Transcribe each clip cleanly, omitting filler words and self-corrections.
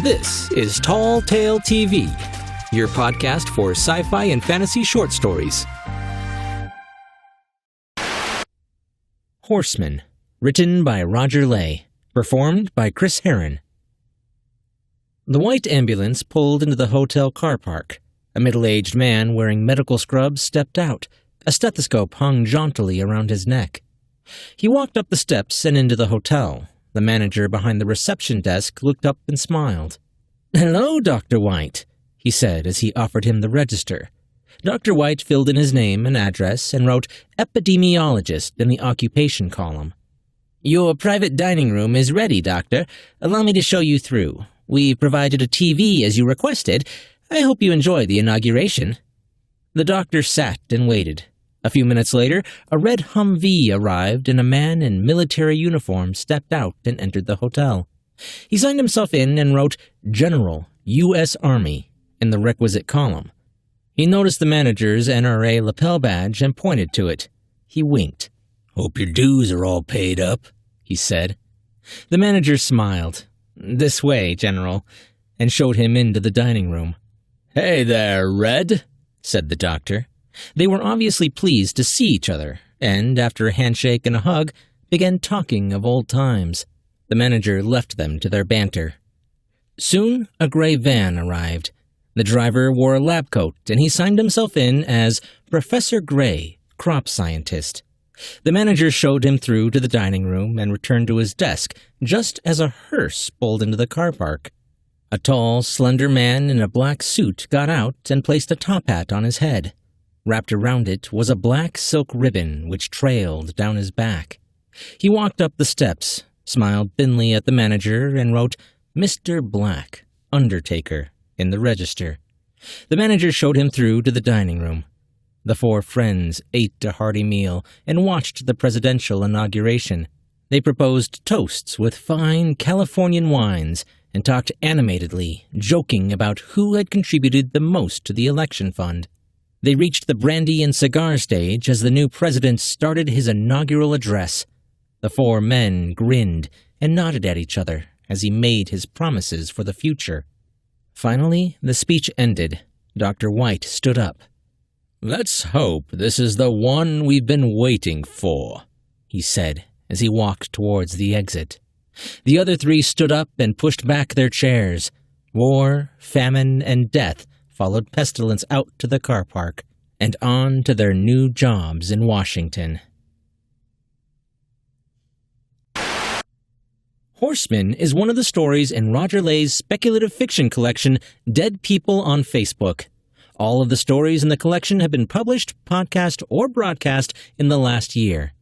This is Tall Tale TV, your podcast for sci-fi and fantasy short stories. Horsemen, written by Roger Ley, performed by Chris Herron. The white ambulance pulled into the hotel car park. A middle-aged man wearing medical scrubs stepped out. A stethoscope hung jauntily around his neck. He walked up the steps and into the hotel. The manager behind the reception desk looked up and smiled. "Hello, Dr. White," he said as he offered him the register. Dr. White filled in his name and address and wrote epidemiologist in the occupation column. "Your private dining room is ready, doctor. Allow me to show you through. We provided a TV as you requested. I hope you enjoy the inauguration." The doctor sat and waited. A few minutes later, a red Humvee arrived and a man in military uniform stepped out and entered the hotel. He signed himself in and wrote General, U.S. Army in the requisite column. He noticed the manager's NRA lapel badge and pointed to it. He winked. "Hope your dues are all paid up," he said. The manager smiled. "This way, General," and showed him into the dining room. "Hey there, Red," said the doctor. They were obviously pleased to see each other, and after a handshake and a hug, began talking of old times. The manager left them to their banter. Soon, a gray van arrived. The driver wore a lab coat, and he signed himself in as Professor Gray, crop scientist. The manager showed him through to the dining room and returned to his desk just as a hearse pulled into the car park. A tall, slender man in a black suit got out and placed a top hat on his head. Wrapped around it was a black silk ribbon which trailed down his back. He walked up the steps, smiled thinly at the manager, and wrote Mr. Black, Undertaker, in the register. The manager showed him through to the dining room. The four friends ate a hearty meal and watched the presidential inauguration. They proposed toasts with fine Californian wines and talked animatedly, joking about who had contributed the most to the election fund. They reached the brandy and cigar stage as the new president started his inaugural address. The four men grinned and nodded at each other as he made his promises for the future. Finally, the speech ended. Dr. White stood up. "Let's hope this is the one we've been waiting for," he said as he walked towards the exit. The other three stood up and pushed back their chairs. War, famine, and death followed pestilence out to the car park and on to their new jobs in Washington. Horsemen is one of the stories in Roger Ley's speculative fiction collection, Dead People on Facebook. All of the stories in the collection have been published, podcast, or broadcast in the last year.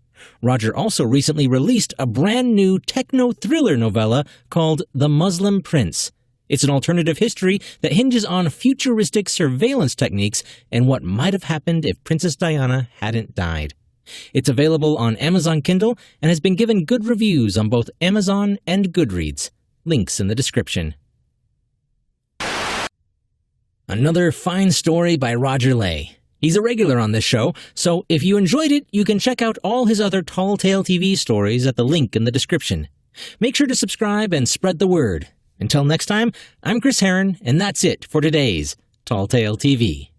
Roger also recently released a brand new techno-thriller novella called The Muslim Prince. It's an alternative history that hinges on futuristic surveillance techniques and what might have happened if Princess Diana hadn't died. It's available on Amazon Kindle and has been given good reviews on both Amazon and Goodreads. Links in the description. Another fine story by Roger Ley. He's a regular on this show, so if you enjoyed it, you can check out all his other Tall Tale TV stories at the link in the description. Make sure to subscribe and spread the word. Until next time, I'm Chris Herron, and that's it for today's Tall Tale TV.